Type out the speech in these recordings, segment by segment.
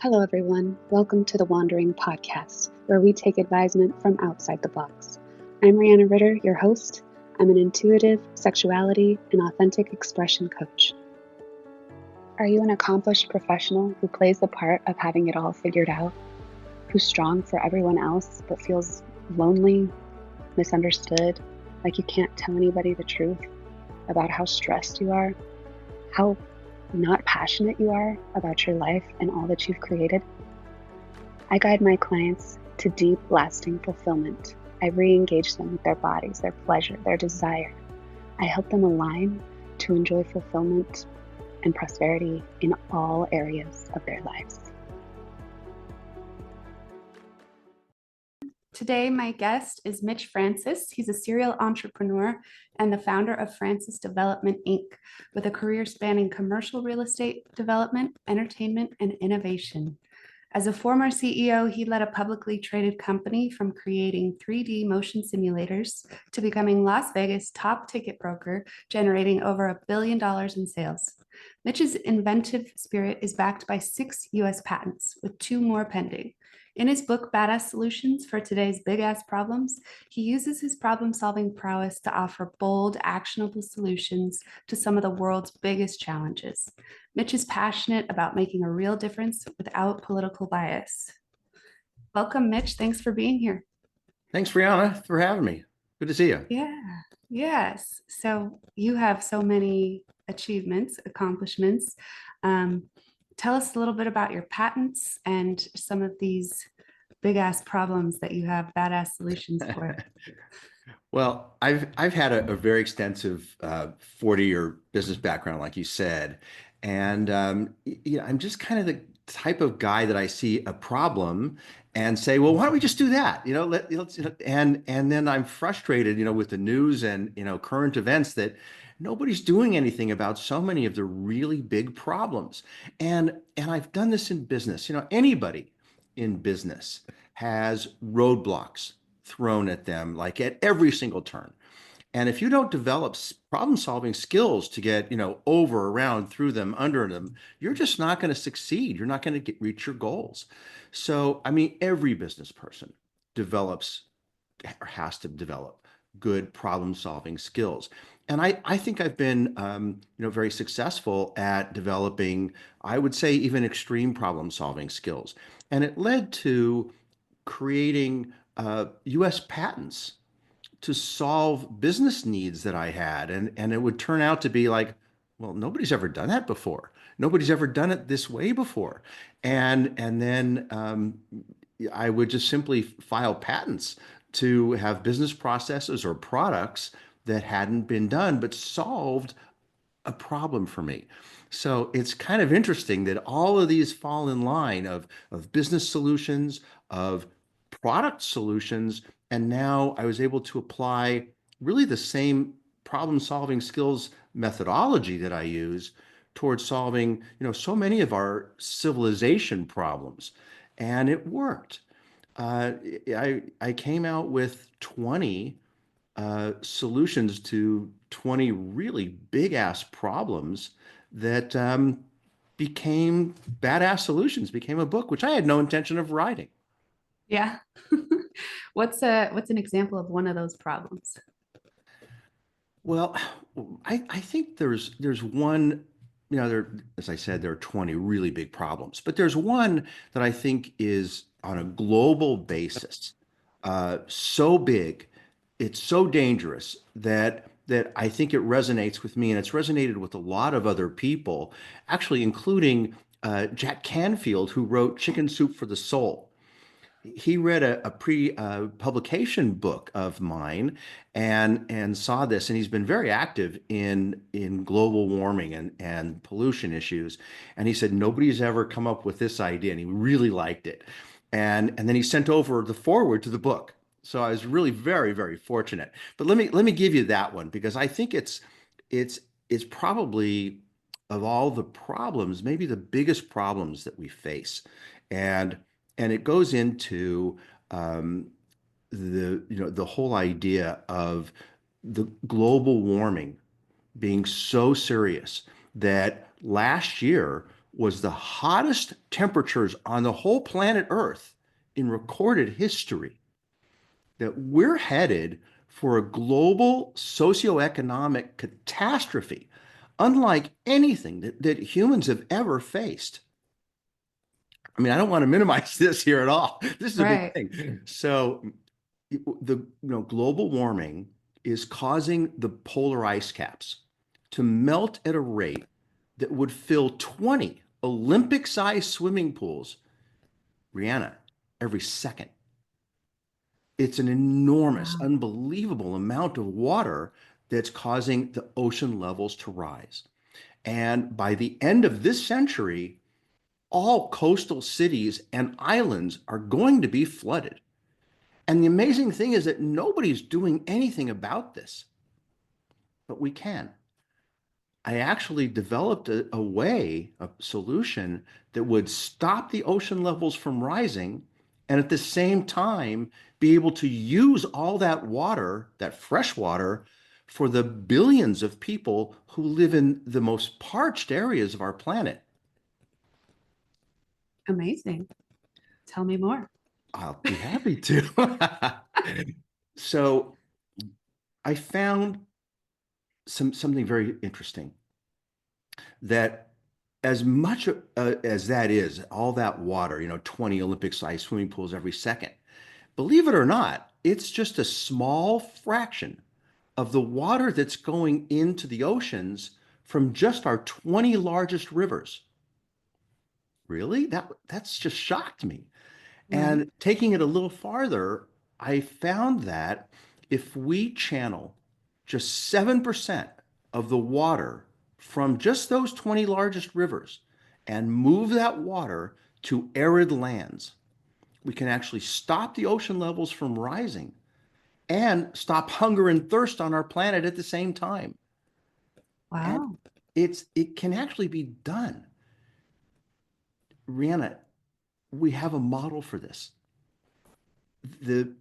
Hello, everyone. Welcome to the Wandering Podcast, where we take advisement from outside the box. I'm Rihanna Ritter, your host. I'm an intuitive, sexuality, and authentic expression coach. Are you an accomplished professional who plays the part of having it all figured out? Who's strong for everyone else but feels lonely, misunderstood, like you can't tell anybody the truth about how stressed you are, how not passionate you are about your life and all that you've created? I guide my clients to deep, lasting fulfillment. I re-engage them with their bodies, their pleasure, their desire. I help them align to enjoy fulfillment and prosperity in all areas of their lives. Today, my guest is Mitch Francis. He's a serial entrepreneur and the founder of Francis Development, Inc., with a career spanning commercial real estate development, entertainment, and innovation. As a former CEO, he led a publicly traded company from creating 3D motion simulators to becoming Las Vegas' top ticket broker, generating over $1 billion in sales. Mitch's inventive spirit is backed by 6 US patents, with 2 more pending. In his book, Badass Solutions for Today's Big Ass Problems, he uses his problem-solving prowess to offer bold, actionable solutions to some of the world's biggest challenges. Mitch is passionate about making a real difference without political bias. Welcome, Mitch. Thanks for being here. Thanks, Rihanna, for having me. Good to see you. Yeah, yes. So you have so many achievements, accomplishments. Tell us a little bit about your patents and some of these big ass problems that you have badass solutions for. Well, I've had a very extensive 40-year business background, like you said, and I'm just kind of the type of guy that I see a problem and say, well, why don't we just do that? And then I'm frustrated, with the news and current events that nobody's doing anything about so many of the really big problems. And I've done this in business. Anybody in business has roadblocks thrown at them, like at every single turn. And if you don't develop problem-solving skills to get, over, around, through them, under them, you're just not going to succeed. You're not going to reach your goals. So, I mean, every business person develops or has to develop good problem-solving skills. And I think I've been, very successful at developing, I would say, even extreme problem-solving skills. And it led to creating US patents to solve business needs that I had. And it would turn out to be like, well, nobody's ever done that before. Nobody's ever done it this way before. And then I would just simply file patents to have business processes or products that hadn't been done, but solved a problem for me. So it's kind of interesting that all of these fall in line of business solutions, of product solutions, and now I was able to apply really the same problem-solving skills methodology that I use towards solving, so many of our civilization problems, and it worked. Uh, I came out with 20 solutions to 20 really big ass problems that became badass solutions, became a book, which I had no intention of writing. Yeah. What's an example of one of those problems? Well, I think there's one, as I said, there are 20 really big problems, but there's one that I think is on a global basis so big, it's so dangerous that I think it resonates with me, and it's resonated with a lot of other people, actually, including Jack Canfield, who wrote Chicken Soup for the Soul. He read a pre-publication book of mine and saw this, and he's been very active in global warming and pollution issues. And he said nobody's ever come up with this idea, and he really liked it. And then he sent over the foreword to the book. So I was really very, very fortunate. But let me give you that one, because I think it's it's probably, of all the problems, maybe the biggest problems that we face. And and it goes into um, the whole idea of the global warming being so serious that last year was the hottest temperatures on the whole planet Earth in recorded history, that we're headed for a global socioeconomic catastrophe unlike anything that humans have ever faced. I mean, I don't want to minimize this here at all. This is a big Right. thing. So the global warming is causing the polar ice caps to melt at a rate that would fill 20 Olympic-sized swimming pools, Rihanna, every second. It's an enormous, Wow. unbelievable amount of water that's causing the ocean levels to rise. And by the end of this century, all coastal cities and islands are going to be flooded. And the amazing thing is that nobody's doing anything about this, but we can. I actually developed a way, a solution that would stop the ocean levels from rising and at the same time be able to use all that water, that fresh water, for the billions of people who live in the most parched areas of our planet. Amazing. Tell me more. I'll be happy to. So I found something very interesting, that as much as that is, all that water, 20 Olympic-sized swimming pools every second, believe it or not, it's just a small fraction of the water that's going into the oceans from just our 20 largest rivers. Really? That's just shocked me. Right. And taking it a little farther, I found that if we channel just 7% of the water from just those 20 largest rivers and move that water to arid lands, we can actually stop the ocean levels from rising and stop hunger and thirst on our planet at the same time. And Wow. it can actually be done. Rihanna, we have a model for this.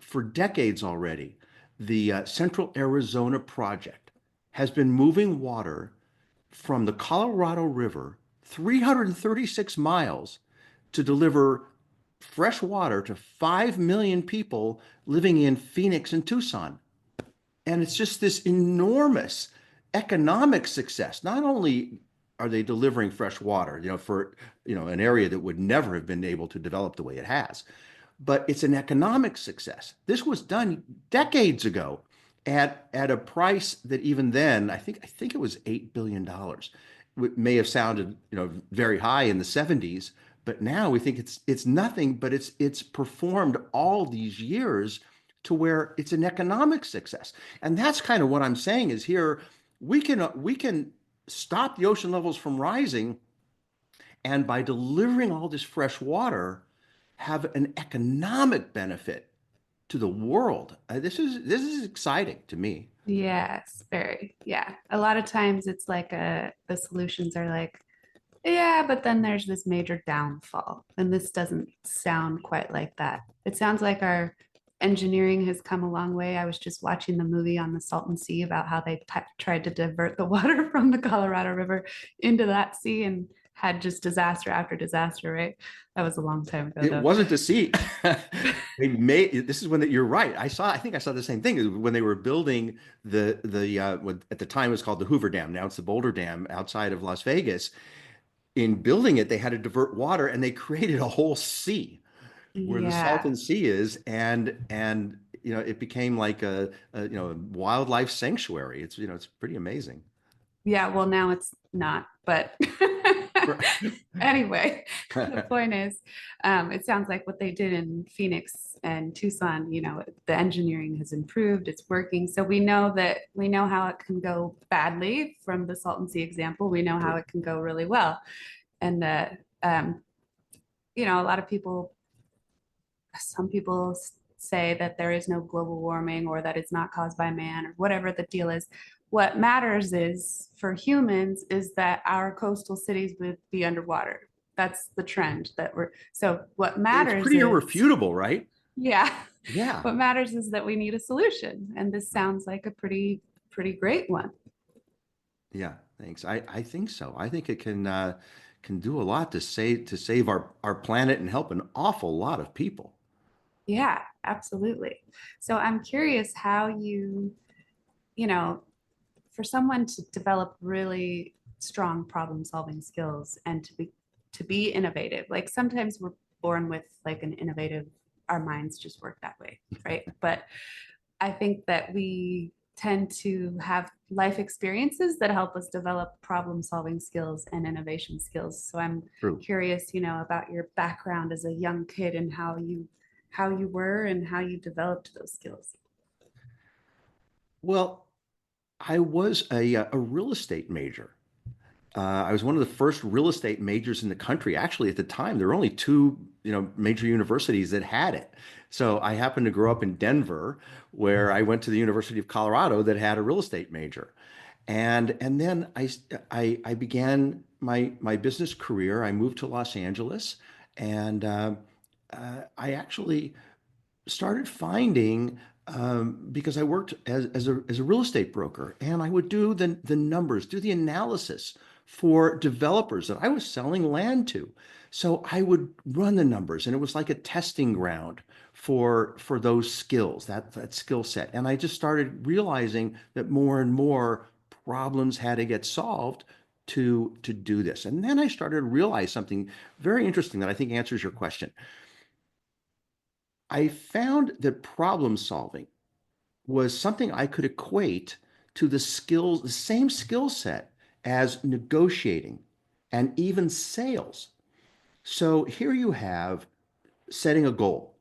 For decades already, the Central Arizona Project has been moving water from the Colorado River 336 miles to deliver fresh water to 5 million people living in Phoenix and Tucson. And it's just this enormous economic success. Not only are they delivering fresh water, for an area that would never have been able to develop the way it has, but it's an economic success. This was done decades ago at a price that even then, I think it was $8 billion. It may have sounded, very high in the 70s, but now we think it's nothing, but it's performed all these years to where it's an economic success. And that's kind of what I'm saying is here we can stop the ocean levels from rising, and by delivering all this fresh water, have an economic benefit to the world. This is exciting to me. Yes, very. Yeah. A lot of times it's like the solutions are like, yeah, but then there's this major downfall. And this doesn't sound quite like that. It sounds like our engineering has come a long way. I was just watching the movie on the Salton Sea about how they tried to divert the water from the Colorado River into that sea and had just disaster after disaster, right? That was a long time ago, It though. wasn't to see. This is when you're right. I think I saw the same thing when they were building what at the time it was called the Hoover Dam. Now it's the Boulder Dam outside of Las Vegas. In building it, they had to divert water and they created a whole sea where the Yeah. Salton Sea is, and it became like a wildlife sanctuary. It's pretty amazing. Yeah, well, now it's not, but anyway, the point is, it sounds like what they did in Phoenix and Tucson, the engineering has improved, it's working. So we know how it can go badly from the Salton Sea example. We know how True. it can go really well. And um, a lot of people, some people say that there is no global warming or that it's not caused by man or whatever the deal is. What matters is for humans is that our coastal cities would be underwater. That's the trend that so what It's matters pretty is, irrefutable, right? yeah, Yeah. what matters is that we need a solution. And this sounds like a pretty great one. Yeah, thanks. I think so. I think it can do a lot to save our planet and help an awful lot of people. Yeah, absolutely. So I'm curious how you know, for someone to develop really strong problem solving skills and to be innovative, like sometimes we're born with like an innovative, our minds just work that way, right? But I think that we tend to have life experiences that help us develop problem solving skills and innovation skills. So I'm True. curious, about your background as a young kid and how you were and how you developed those skills. Well, I was a real estate major. I was one of the first real estate majors in the country. Actually, at the time, there were only two, major universities that had it. So I happened to grow up in Denver, where I went to the University of Colorado that had a real estate major. And then I began my business career. I moved to Los Angeles, and I actually started finding because I worked as a real estate broker, and I would do the numbers, do the analysis for developers that I was selling land to. So I would run the numbers, and it was like a testing ground for those skills, that skill set. And I just started realizing that more and more problems had to get solved to do this. And then I started to realize something very interesting that I think answers your question. I found that problem solving was something I could equate to the same skill set as negotiating and even sales. So here you have setting a goal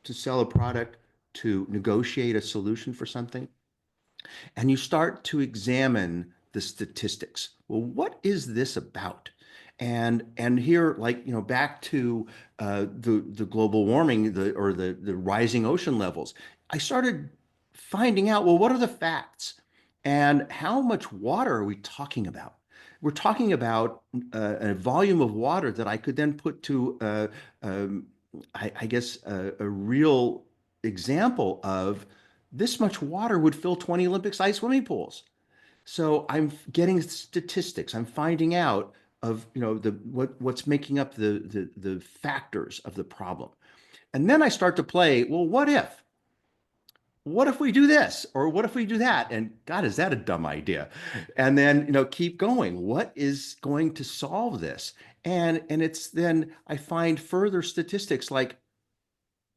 to sell a product, to negotiate a solution for something, and you start to examine the statistics. Well, what is this about? And here, like back to the global warming, the rising ocean levels, I started finding out. Well, what are the facts, and how much water are we talking about? We're talking about a volume of water that I could then put to, I guess, a real example of this much water would fill 20 Olympic-sized swimming pools. So I'm getting statistics. I'm finding out of what's making up the factors of the problem. And then I start to play, well, what if? What if we do this? Or what if we do that? And God, is that a dumb idea? And then, keep going. What is going to solve this? And it's then I find further statistics like,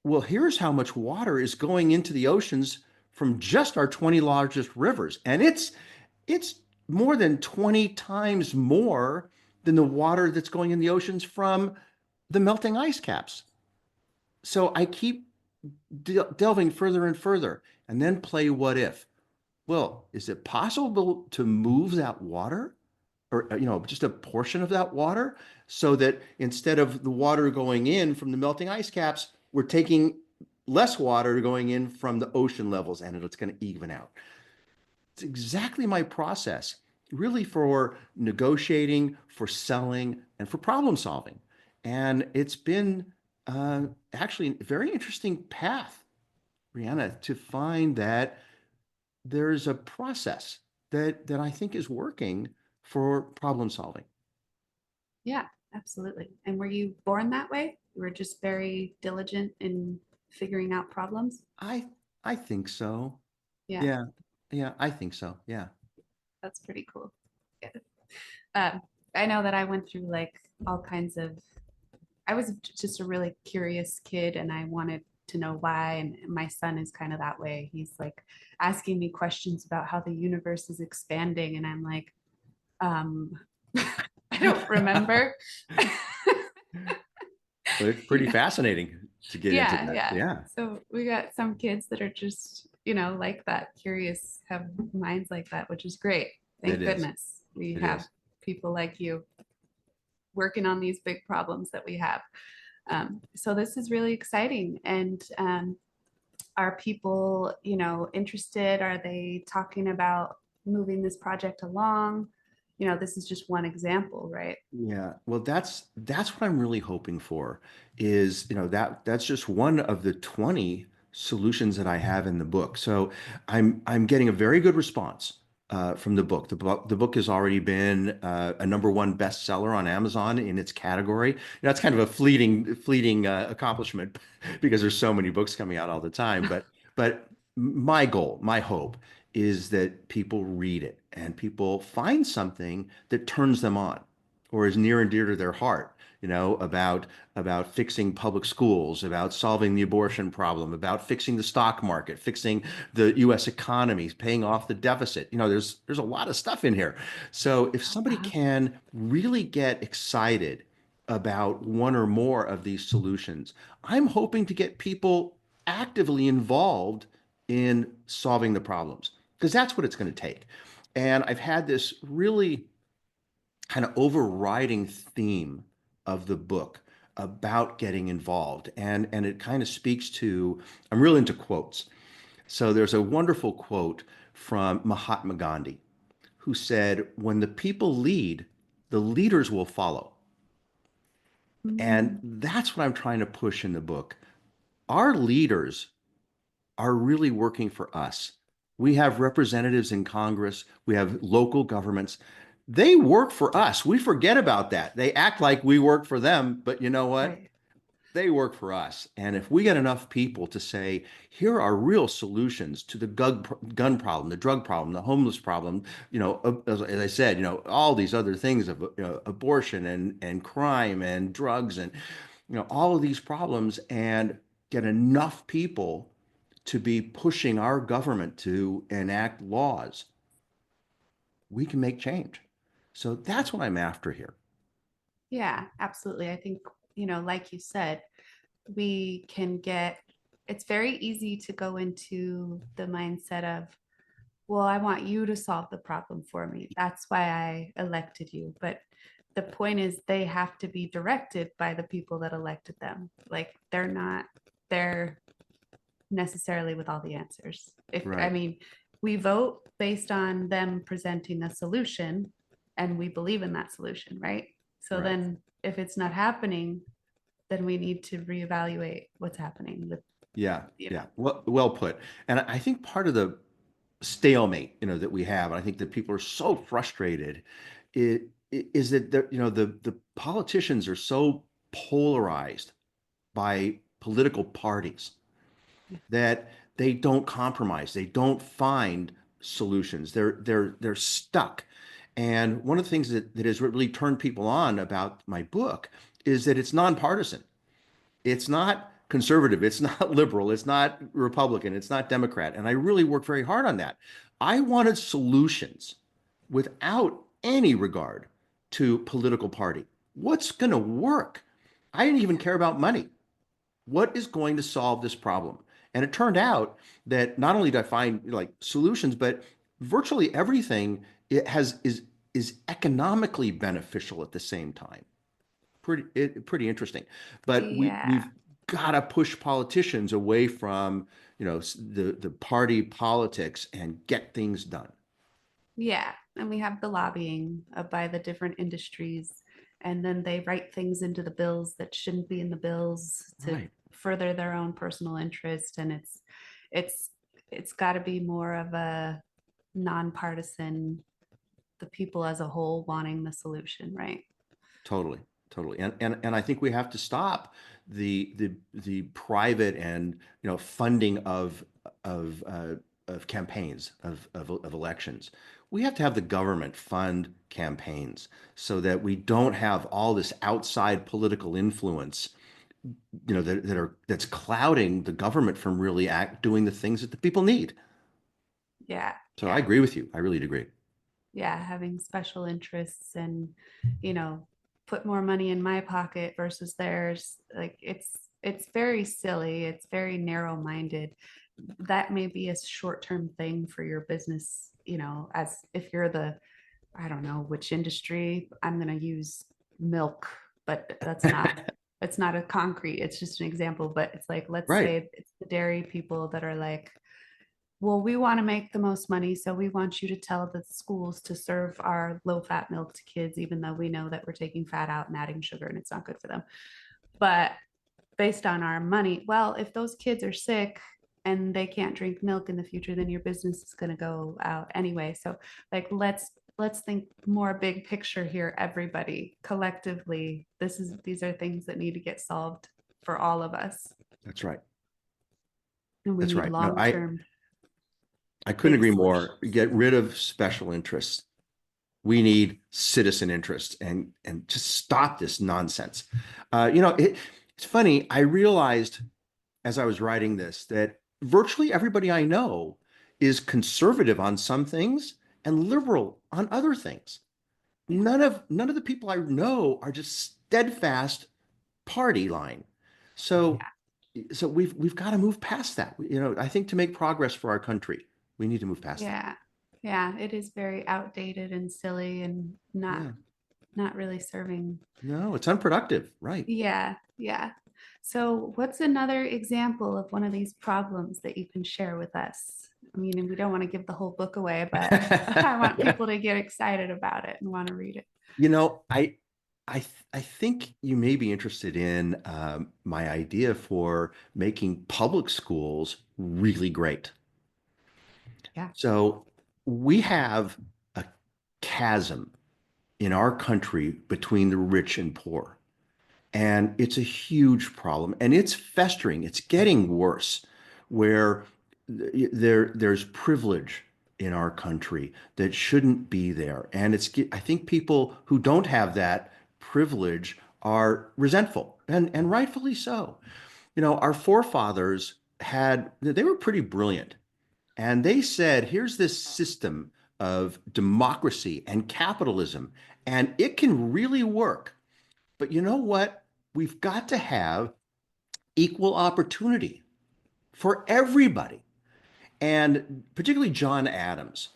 well, here's how much water is going into the oceans from just our 20 largest rivers. And it's more than 20 times more than the water that's going in the oceans from the melting ice caps. So I keep delving further and further and then play what if. Well, is it possible to move that water or just a portion of that water so that instead of the water going in from the melting ice caps, we're taking less water going in from the ocean levels and it's going to even out. It's exactly my process, really, for negotiating, for selling, and for problem solving. And it's been actually a very interesting path, Brianna, to find that there's a process that I think is working for problem solving. Yeah, absolutely. And were you born that way? You were just very diligent in figuring out problems? I I think so. Yeah, Yeah. Yeah, I think so. Yeah. that's pretty cool. Yeah. Um, I know that I went through like all kinds of, I was just a really curious kid and I wanted to know why. And my son is kind of that way. He's like asking me questions about how the universe is expanding. And I'm like, um, I don't remember. But it's pretty Yeah. fascinating to get into Yeah, that. yeah. Yeah, So we got some kids that are just, like that, curious, have minds like that, which is great. it Thank is. goodness we It have is. people like you working on these big problems that we have. So this is really exciting. And are people, interested? Are they talking about moving this project along? This is just one example, right? Yeah. Well, that's what I'm really hoping for is, that's just one of the 20 solutions that I have in the book. So I'm getting a very good response from the book. The book has already been a #1 bestseller on Amazon in its category. That's kind of a fleeting accomplishment because there's so many books coming out all the time. But my goal, my hope, is that people read it and people find something that turns them on or is near and dear to their heart. About fixing public schools, about solving the abortion problem, about fixing the stock market, fixing the US economy, paying off the deficit. There's a lot of stuff in here. So if somebody Uh-huh. can really get excited about one or more of these solutions, I'm hoping to get people actively involved in solving the problems because that's what it's going to take. And I've had this really kind of overriding theme of the book about getting involved. And it kind of speaks to, I'm real into quotes. So there's a wonderful quote from Mahatma Gandhi who said, "When the people lead, the leaders will follow." And Mm, that's what I'm trying to push in the book. Our leaders are really working for us. We have representatives in Congress, we have local governments. They work for us. We forget about that. They act like we work for them, but you know what? right. They work for us. And if we get enough people to say, here are real solutions to the gun problem, the drug problem, the homeless problem, as I said, all these other things of abortion and crime and drugs and, all of these problems, and get enough people to be pushing our government to enact laws, we can make change. So that's what I'm after here. Yeah, absolutely. I think, like you said, we can get, it's very easy to go into the mindset of, well, I want you to solve the problem for me. That's why I elected you. But the point is, they have to be directed by the people that elected them. Like they're not there necessarily with all the answers. I Right, mean, we vote based on them presenting a solution and we believe in that solution, right? So right. then if it's not happening, then we need to reevaluate what's happening with, Yeah, you know, yeah. Well put. And I think part of the stalemate, that we have, and I think that people are so frustrated, is that the politicians are so polarized by political parties that they don't compromise. They don't find solutions. They're stuck. And one of the things that has really turned people on about my book is that it's nonpartisan. It's not conservative. It's not liberal. It's not Republican. It's not Democrat. And I really worked very hard on that. I wanted solutions without any regard to political party. What's going to work? I didn't even care about money. What is going to solve this problem? And it turned out that not only did I find like solutions, but virtually everything it has is economically beneficial at the same time. Pretty interesting. But we've yeah. got to push politicians away from, the party politics and get things done. Yeah. And we have the lobbying by the different industries. And then they write things into the bills that shouldn't be in the bills to Right. further their own personal interest. And it's, it's got to be more of a nonpartisan, the people as a whole wanting the solution, right? Totally, totally. And I think we have to stop the private and funding of campaigns of elections. We have to have the government fund campaigns so that we don't have all this outside political influence, that's clouding the government from really doing the things that the people need. Yeah. So I Yeah. agree with you. I really do agree. Yeah, having special interests and, you know, put more money in my pocket versus theirs. Like it's very silly. It's very narrow-minded. That may be a short-term thing for your business, as if you're the, I don't know which industry. I'm going to use milk, but it's not a concrete, it's just an example. But it's like, let's Right. say it's the dairy people that are like, well, we want to make the most money, so we want you to tell the schools to serve our low fat milk to kids, even though we know that we're taking fat out and adding sugar and it's not good for them. But based on our money, well, if those kids are sick and they can't drink milk in the future, then your business is going to go out anyway. So like let's think more big picture here, everybody collectively. These are things that need to get solved for all of us. That's right. And we That's need right. No, long-term I couldn't big agree more. solutions. Get rid of special interests. We need citizen interest and just stop this nonsense. It's funny. I realized as I was writing this that virtually everybody I know is conservative on some things and liberal on other things. Yeah. None of the people I know are just steadfast party line. So Yeah. so we've got to move past that. I think to make progress for our country, we need to move past that. Yeah. Yeah. It is very outdated and silly and Yeah. not really serving. No, it's unproductive. Right. Yeah. Yeah. So what's another example of one of these problems that you can share with us? I mean, and we don't want to give the whole book away, but I want people to get excited about it and want to read it. You know, I think you may be interested in my idea for making public schools really great. Yeah. So we have a chasm in our country between the rich and poor. And it's a huge problem. And it's festering. It's getting worse, where there's privilege in our country that shouldn't be there. And I think people who don't have that privilege are resentful, and rightfully so. Our forefathers they were pretty brilliant. And they said, here's this system of democracy and capitalism, and it can really work. But you know what? We've got to have equal opportunity for everybody. And particularly John Adams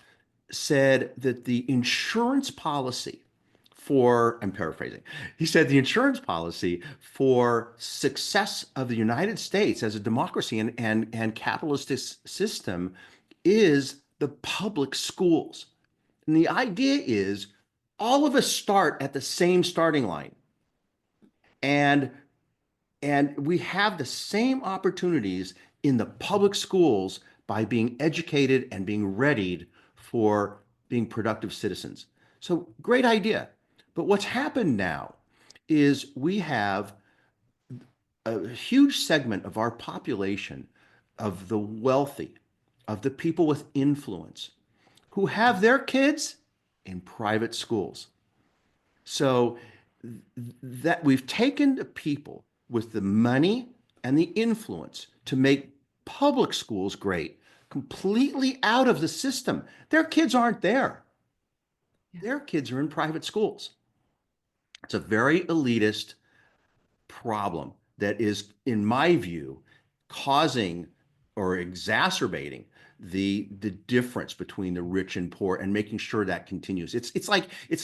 said that the insurance policy I'm paraphrasing, he said the insurance policy for success of the United States as a democracy and capitalist system is the public schools. And the idea is all of us start at the same starting line. And we have the same opportunities in the public schools by being educated and being readied for being productive citizens. So great idea. But what's happened now is we have a huge segment of our population, of the wealthy, of the people with influence, who have their kids in private schools. So that we've taken the people with the money and the influence to make public schools great completely out of the system. Their kids aren't there. Yeah. Their kids are in private schools. It's a very elitist problem that is, in my view, causing or exacerbating the difference between the rich and poor and making sure that continues. It's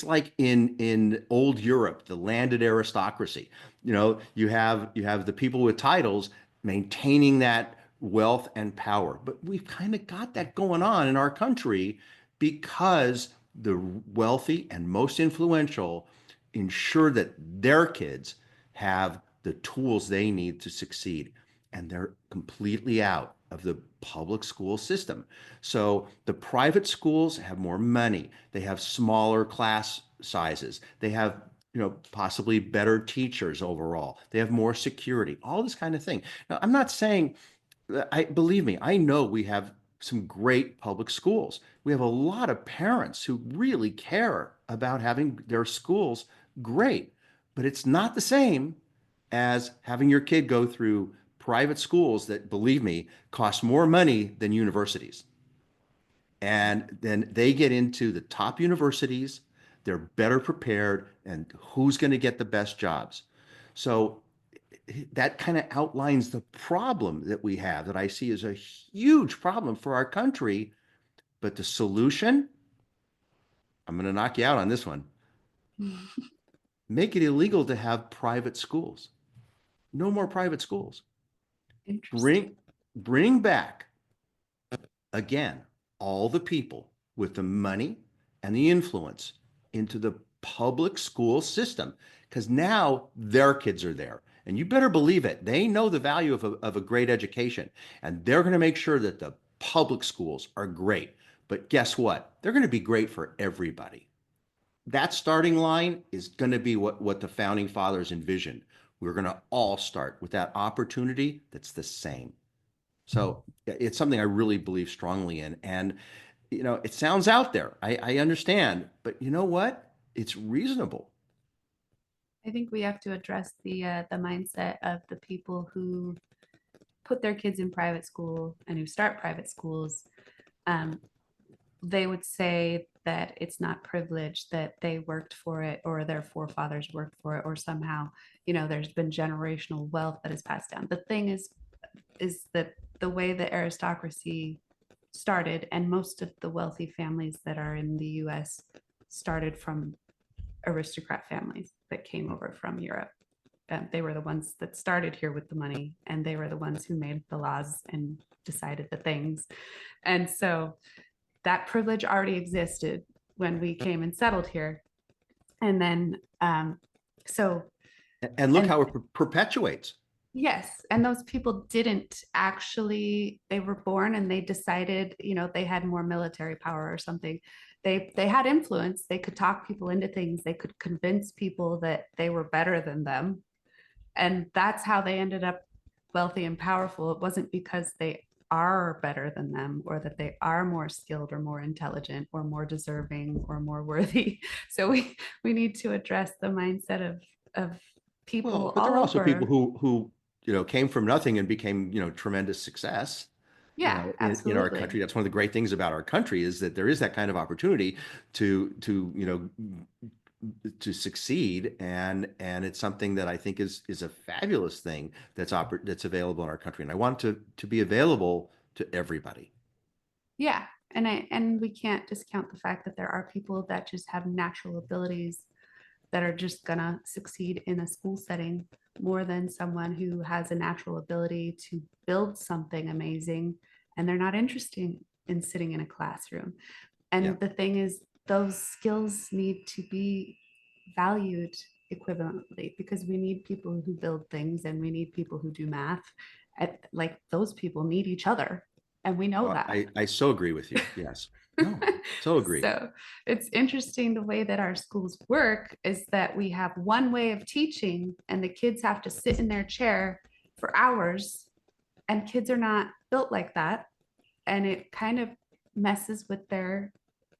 like in old Europe, the landed aristocracy. You have the people with titles maintaining that wealth and power. But we've kind of got that going on in our country because the wealthy and most influential ensure that their kids have the tools they need to succeed. And they're completely out of the public school system. So the private schools have more money. They have smaller class sizes. They have, possibly better teachers overall. They have more security, all this kind of thing. Now, I'm not saying, believe me, I know we have some great public schools. We have a lot of parents who really care about having their schools great, but it's not the same as having your kid go through private schools that, believe me, cost more money than universities. And then they get into the top universities, they're better prepared, and who's going to get the best jobs? So that kind of outlines the problem that we have that I see as a huge problem for our country. But the solution, I'm going to knock you out on this one. Make it illegal to have private schools. No more private schools. Interesting. Bring back again all the people with the money and the influence into the public school system, because now their kids are there And you better believe it. They know the value of a great education, and they're going to make sure that the public schools are great. But guess what? They're going to be great for everybody. That starting line is going to be what the founding fathers envisioned. We're going to all start with that opportunity that's the same. So it's something I really believe strongly in. And, it sounds out there. I understand, but you know what? It's reasonable. I think we have to address the mindset of the people who put their kids in private school and who start private schools. Um, they would say that it's not privilege, that they worked for it or their forefathers worked for it, or somehow, there's been generational wealth that is passed down. The thing is that the way the aristocracy started, and most of the wealthy families that are in the US started from aristocrat families that came over from Europe. They were the ones that started here with the money, and they were the ones who made the laws and decided the things. And so that privilege already existed when we came and settled here. And then, so, And look and how it perpetuates. yes, and those people didn't actually, they were born and they decided, they had more military power or something. They had influence. They could talk people into things. They could convince people that they were better than them. And that's how they ended up wealthy and powerful. It wasn't because they are better than them or that they are more skilled or more intelligent or more deserving or more worthy. So we need to address the mindset of Well, people but there all are also people over. who came from nothing and became, tremendous success, Yeah, in our country. absolutely. That's one of the great things about our country is that there is that kind of opportunity to succeed, and it's something that I think is a fabulous thing that's available in our country, and I want to be available to everybody. Yeah. And we can't discount the fact that there are people that just have natural abilities that are just gonna succeed in a school setting more than someone who has a natural ability to build something amazing and they're not interested in sitting in a classroom. Yeah. And the thing is, those skills need to be valued equivalently because we need people who build things and we need people who do math. Like those people need each other, and we know Oh, that. I so agree with you. Yes. No, so agree. So it's interesting the way that our schools work is that we have one way of teaching and the kids have to sit in their chair for hours, and kids are not built like that. And it kind of messes with their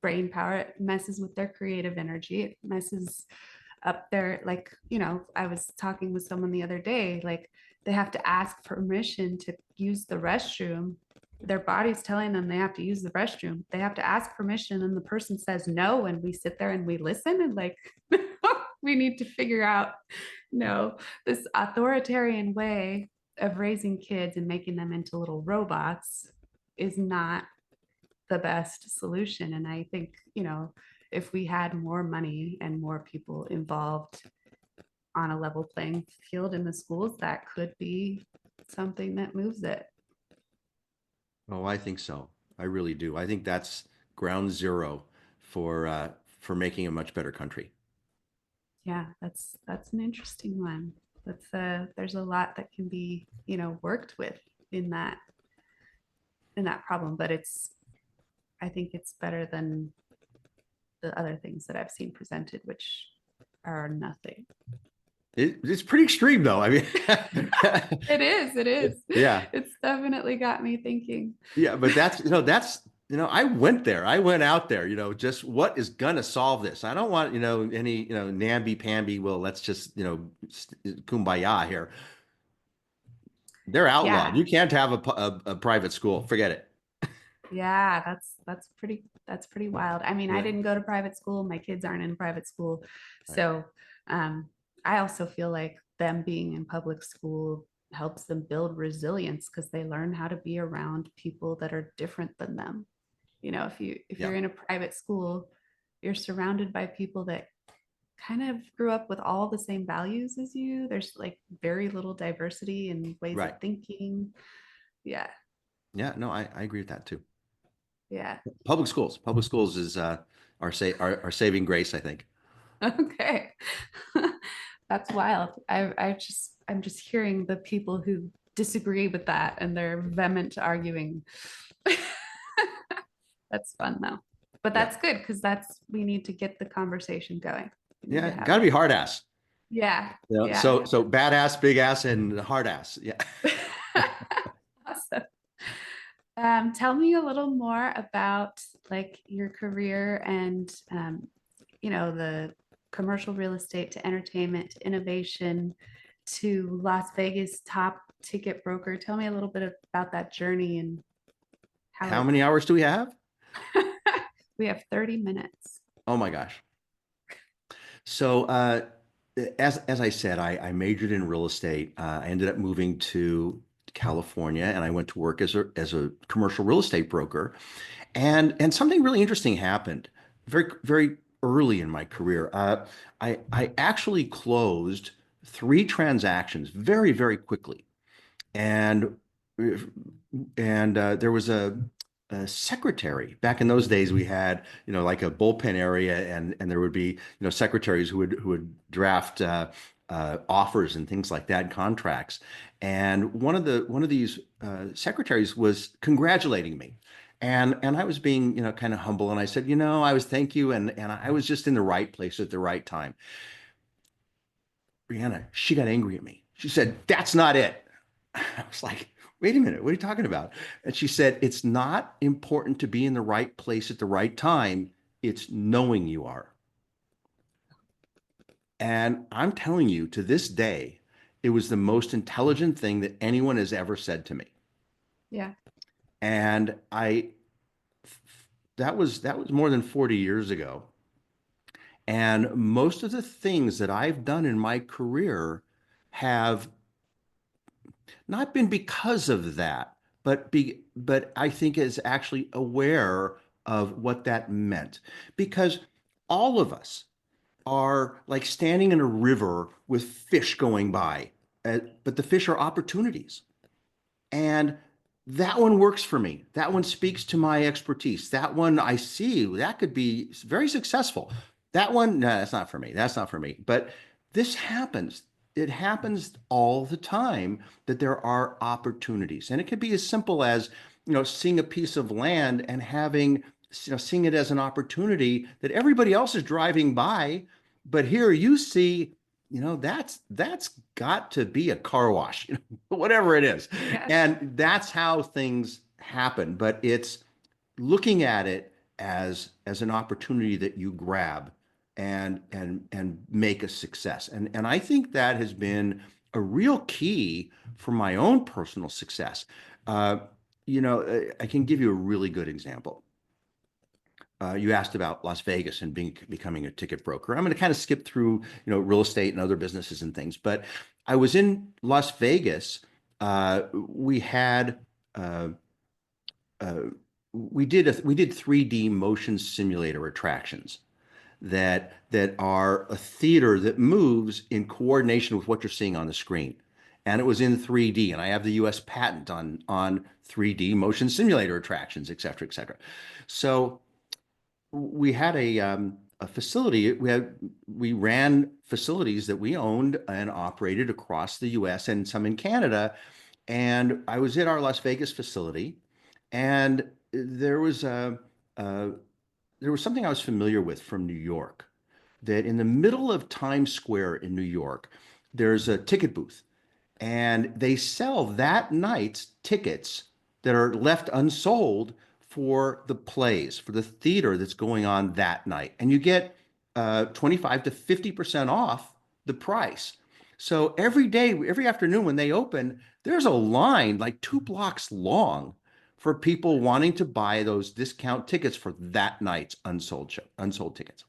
brain power, it messes with their creative energy, it messes up there. Like, I was talking with someone the other day, like they have to ask permission to use the restroom. Their body's telling them they have to use the restroom. They have to ask permission, and the person says no. And we sit there and we listen and like, we need to figure out, this authoritarian way of raising kids and making them into little robots is not the best solution. And I think, if we had more money and more people involved on a level playing field in the schools, that could be something that moves it. Oh, I think so. I really do. I think that's ground zero for making a much better country. Yeah, that's an interesting one. That's there's a lot that can be, worked with in that problem, but I think it's better than the other things that I've seen presented, which are nothing. It's pretty extreme, though. I mean, It is. yeah, It's definitely got me thinking. yeah, but I went there. I went out there. Just what is gonna solve this? I don't want any namby pamby. Well, let's just kumbaya here. They're outlawed. Yeah. You can't have a private school. Forget it. Yeah, that's pretty wild. I mean, I Yeah, didn't go to private school. My kids aren't in private school. right. So, I also feel like them being in public school helps them build resilience because they learn how to be around people that are different than them. If Yeah, you're in a private school, you're surrounded by people that kind of grew up with all the same values as you. There's like very little diversity in ways of right. thinking. Yeah, Yeah, no, I agree with that too. yeah. Public schools is our saving grace, I think. Okay. That's wild. I'm just hearing the people who disagree with that and they're vehement arguing. That's fun though. But Yeah. that's good because that's we need to get the conversation going. We need Yeah. to have Got to it. be hard ass. Yeah. You know, Yeah. so badass, big ass, and hard ass. Yeah. Awesome. Tell me a little more about like your career and the commercial real estate to entertainment to innovation to Las Vegas top ticket broker. Tell me a little bit about that journey and how How it many hours do we have? we have 30 minutes. Oh my gosh. So, as I said, I majored in real estate. I ended up moving to California, and I went to work as a commercial real estate broker. And something really interesting happened very early in my career. I actually closed three transactions very quickly, and there was a secretary. Back in those days we had like a bullpen area, and there would be secretaries who would draft offers and things like that, contracts. And one of these secretaries was congratulating me. And I was being, kind of humble. And I said, I was thank you. And I was just in the right place at the right time. Brianna, she got angry at me. She said, "That's not it." I was like, "Wait a minute, what are you talking about?" And she said, "It's not important to be in the right place at the right time. It's knowing you are." And I'm telling you, to this day, it was the most intelligent thing that anyone has ever said to me. Yeah. And that was more than 40 years ago. And most of the things that I've done in my career have not been because of that, but I think is actually aware of what that meant. Because all of us are like standing in a river with fish going by, but the fish are opportunities. And that one works for me. That one speaks to my expertise. That one I see that could be very successful. That one, no, that's not for me. That's not for me. But this happens. It happens all the time that there are opportunities. And it could be as simple as, seeing a piece of land and having, seeing it as an opportunity that everybody else is driving by. But here you see, that's got to be a car wash, whatever it is. Yeah. And that's how things happen. But it's looking at it as an opportunity that you grab and make a success. And I think that has been a real key for my own personal success. Uh, I can give you a really good example. You asked about Las Vegas and becoming a ticket broker. I'm going to kind of skip through, real estate and other businesses and things. But I was in Las Vegas. We had uh, we did 3D motion simulator attractions that are a theater that moves in coordination with what you're seeing on the screen. And it was in 3D, and I have the U.S. patent on 3D motion simulator attractions, et cetera, et cetera. So we had a facility. We ran facilities that we owned and operated across the U.S. and some in Canada. And I was at our Las Vegas facility, and uh, there was something I was familiar with from New York. That in the middle of Times Square in New York, there's a ticket booth, and they sell that night's tickets that are left unsold for the plays, for the theater that's going on that night. And you get 25 to 50% off the price. So every day, every afternoon when they open, there's a line like 2 blocks long for people wanting to buy those discount tickets for that night's unsold tickets.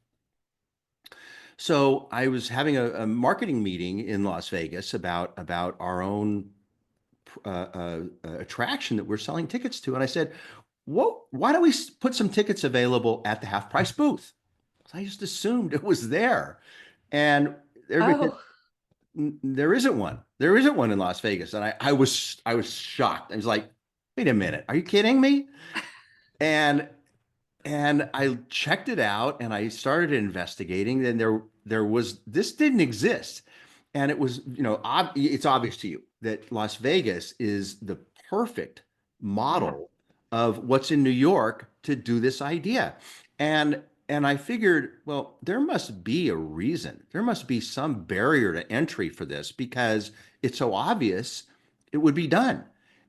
So I was having a marketing meeting in Las Vegas about our own attraction that we're selling tickets to. And I said, why don't we put some tickets available at the half price booth? I just assumed it was there. And everybody Oh, said, there isn't one. There isn't one in Las Vegas. And I was shocked. I was like, wait a minute, are you kidding me? And and I checked it out and I started investigating, and this didn't exist. And it was, it's obvious to you that Las Vegas is the perfect Yeah. model of what's in New York to do this idea. And and I figured, well, there must be a reason. There must be some barrier to entry for this because it's so obvious it would be done.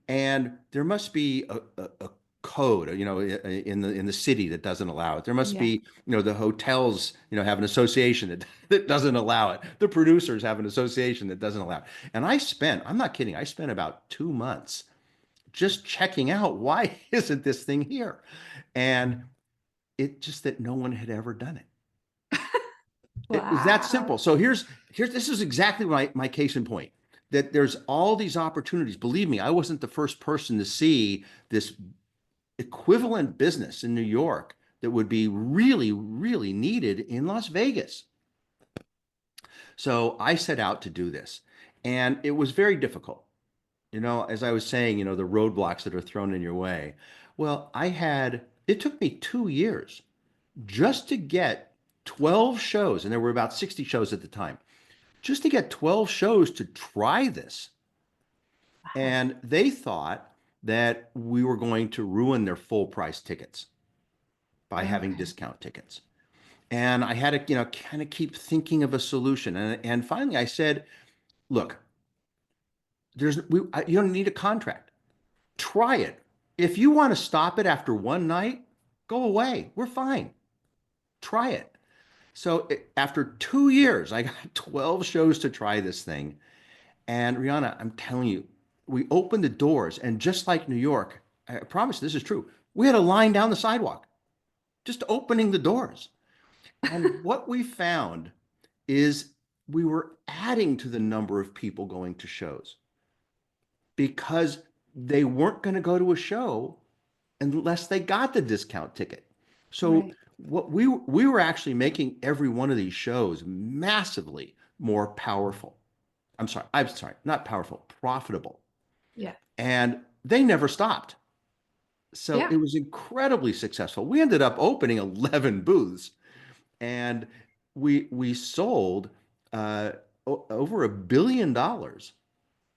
And there must be a code, in the city that doesn't allow it. There must Yeah. be, the hotels, have an association that doesn't allow it. The producers have an association that doesn't allow it. And I'm not kidding, I spent about 2 months just checking out why isn't this thing here? And it just that no one had ever done it. It was that Wow. simple. So here's this is exactly my case in point. That there's all these opportunities. Believe me, I wasn't the first person to see this equivalent business in New York that would be really, really needed in Las Vegas. So I set out to do this, and it was very difficult. As I was saying, the roadblocks that are thrown in your way. Well, it took me 2 years just to get 12 shows, and there were about 60 shows at the time, just to get 12 shows to try this. Wow. And they thought that we were going to ruin their full price tickets by having Okay. discount tickets. And I had to, kind of keep thinking of a solution. And finally I said, look, you don't need a contract. Try it. If you want to stop it after one night, go away. We're fine. Try it. So after 2 years, I got 12 shows to try this thing. And Rihanna, I'm telling you, we opened the doors, and just like New York, I promise this is true. We had a line down the sidewalk, just opening the doors. And what we found is we were adding to the number of people going to shows because they weren't going to go to a show unless they got the discount ticket. So Right. what we were actually making every one of these shows massively more powerful. I'm sorry, not powerful, profitable. Yeah. And they never stopped. So Yeah. it was incredibly successful. We ended up opening 11 booths, and we sold uh, over $1 billion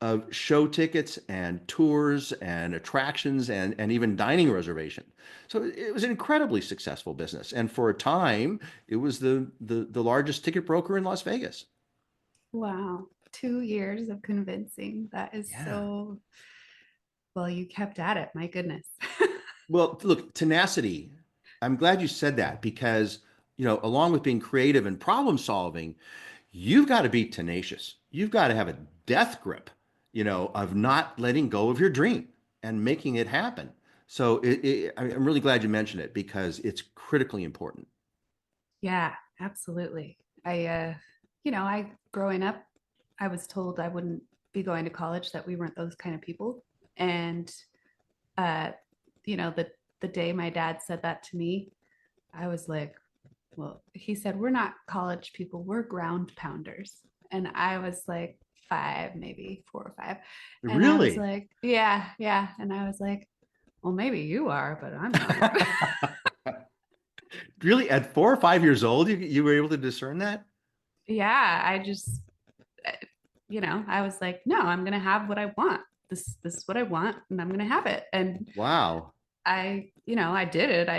of show tickets and tours and attractions and even dining reservation. So it was an incredibly successful business. And for a time, it was the largest ticket broker in Las Vegas. Wow. 2 years of convincing. That is Yeah. so, well, you kept at it. My goodness. Well, look, tenacity. I'm glad you said that because, along with being creative and problem solving, you've got to be tenacious. You've got to have a death grip, of not letting go of your dream and making it happen. So I'm really glad you mentioned it because it's critically important. Yeah, absolutely. I growing up, I was told I wouldn't be going to college, that we weren't those kind of people. And uh, the day my dad said that to me, I was like, well, he said, we're not college people, we're ground pounders. And I was like 5, maybe 4 or 5. And I was Really? like, yeah, yeah. And I was like, well, maybe you are, but I'm not. Really? At 4 or 5 years old, you were able to discern that? Yeah, uh, I was like, no, I'm gonna have what I want. This is what I want, and I'm gonna have it. And Wow. I did it.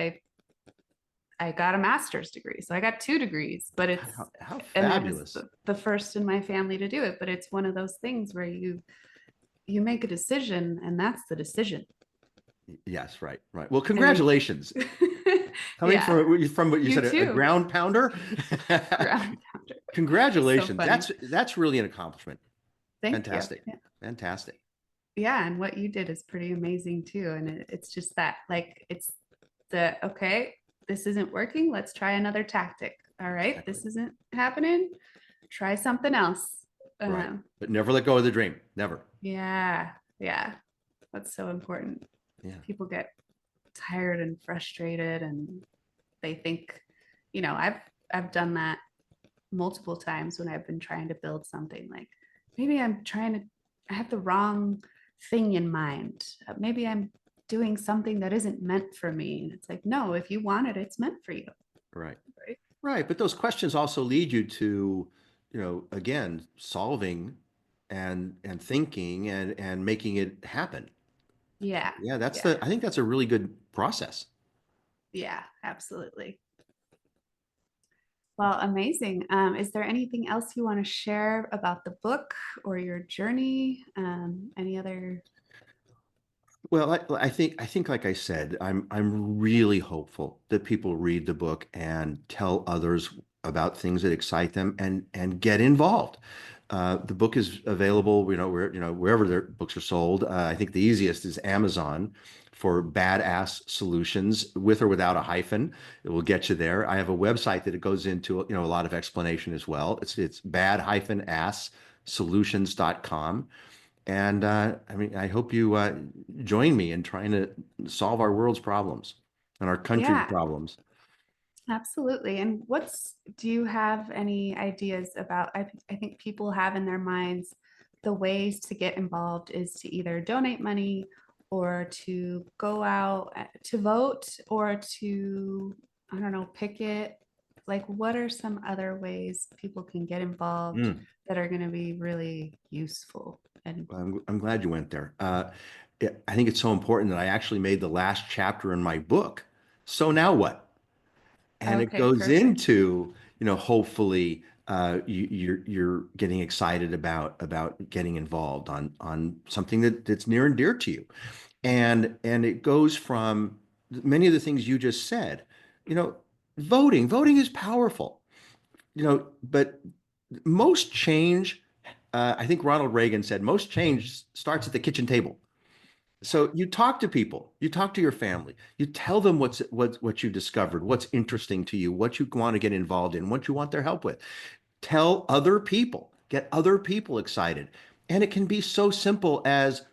I got a master's degree, so I got 2 degrees. But How and I was fabulous. the first in my family to do it. But it's one of those things where you make a decision, and that's the decision. Yes, right, right. Well, And then, congratulations. Coming yeah, from what you you said, a too, ground pounder. ground pounder. So Congratulations. funny. That's really an accomplishment. Thank you. Fantastic. Fantastic. Yeah, and what you did is pretty amazing too. And it's just that, like, it's the okay, this isn't working, let's try another tactic. All right, Exactly. this isn't happening, try something else. Right. um But never let go of the dream. Never. yeah, yeah, that's so important. Yeah. People get tired and frustrated, and they think, I've done that multiple times when I've been trying to build something. Like, maybe I have the wrong thing in mind. Maybe I'm doing something that isn't meant for me. And it's like, no, if you want it, it's meant for you. Right. Right. Right. But those questions also lead you to, again, solving and thinking and making it happen. Yeah. Yeah, Yeah. I think that's a really good process. Yeah, absolutely. Well, amazing. Is there anything else you want to share about the book or your journey? Any other? Well, I think, like I said, I'm really hopeful that people read the book and tell others about things that excite them and get involved. The book is available, wherever their books are sold. I think the easiest is Amazon for Badass Solutions, with or without a hyphen. It will get you there. I have a website that it goes into, a lot of explanation as well. It's bad-ass solutions.com. And I mean, I hope you join me in trying to solve our world's problems and our country's Yeah, problems. absolutely. And do you have any ideas about? I think people have in their minds the ways to get involved is to either donate money or to go out to vote or to, I don't know, picket. Like, what are some other ways people can get involved Mm, that are going to be really useful? And I'm glad you went there. I think it's so important that I actually made the last chapter in my book. So now what? And it okay, goes perfect. into, hopefully you're getting excited about getting involved on something that's near and dear to you. And it goes from many of the things you just said. You know, voting is powerful. But most change, I think Ronald Reagan said, most change starts at the kitchen table. So you talk to people, you talk to your family, you tell them what you discovered, what's interesting to you, what you want to get involved in, what you want their help with. Tell other people, get other people excited. And it can be so simple as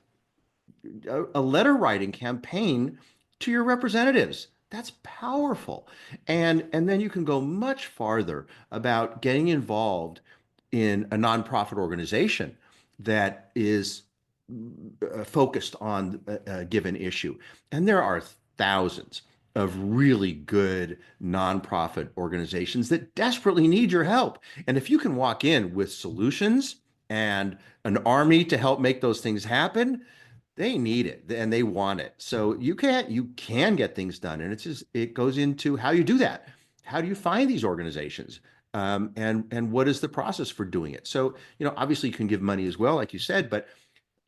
a letter writing campaign to your representatives. That's powerful. And then you can go much farther about getting involved in a nonprofit organization that is focused on a given issue. And there are thousands of really good nonprofit organizations that desperately need your help. And if you can walk in with solutions and an army to help make those things happen, they need it and they want it. So you can get things done. And it goes into how you do that. How do you find these organizations? And what is the process for doing it? So, obviously you can give money as well, like you said, but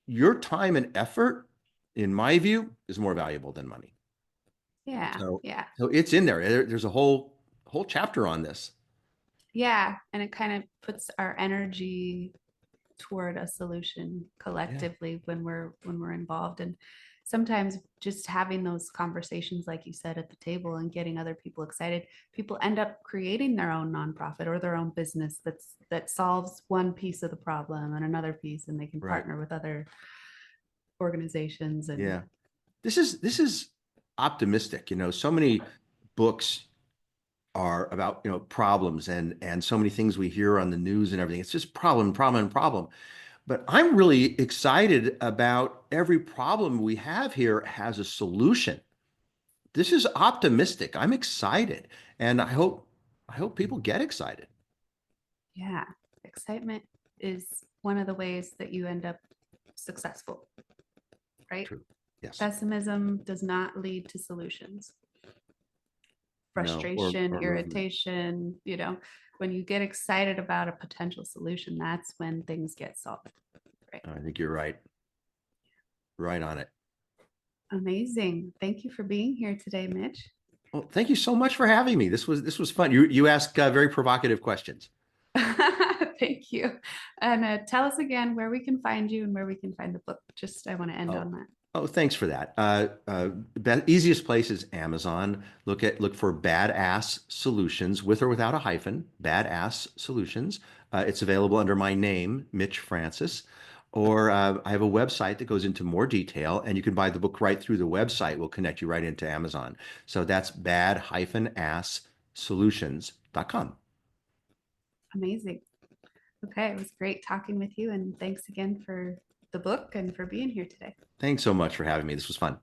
your time and effort, in my view, is more valuable than money. Yeah, So, yeah. so it's in there. There's a whole chapter on this. Yeah, and it kind of puts our energy toward a solution Yeah, collectively when we're involved. And sometimes just having those conversations, like you said, at the table and getting other people excited, people end up creating their own nonprofit or their own business that solves one piece of the problem and another piece, and they can right. partner with other organizations and Yeah. This is optimistic. So many books are about problems and so many things we hear on the news and everything. It's just problem, problem, and problem. But I'm really excited about every problem we have here has a solution. This is optimistic. I'm excited, and I hope people get excited. yeah, excitement is one of the ways that you end up successful, right? True. Yes. Pessimism does not lead to solutions. No. Or Frustration, or movement. irritation, when you get excited about a potential solution, that's when things get solved, right? I think you're right. Right on it. Amazing. Thank you for being here today, Mitch. Well, thank you so much for having me. This was fun. You ask very provocative questions. Thank you. And tell us again where we can find you and where we can find the book. Just, I want to end Oh, on that. oh, thanks for that. Easiest place is Amazon. Look for Badass Solutions, with or without a hyphen. Badass Solutions. It's available under my name, Mitch Francis. Or I have a website that goes into more detail, and you can buy the book right through the website. We'll connect you right into Amazon. So that's bad-ass solutions.com. Amazing. Okay, it was great talking with you. And thanks again for the book and for being here today. Thanks so much for having me. This was fun.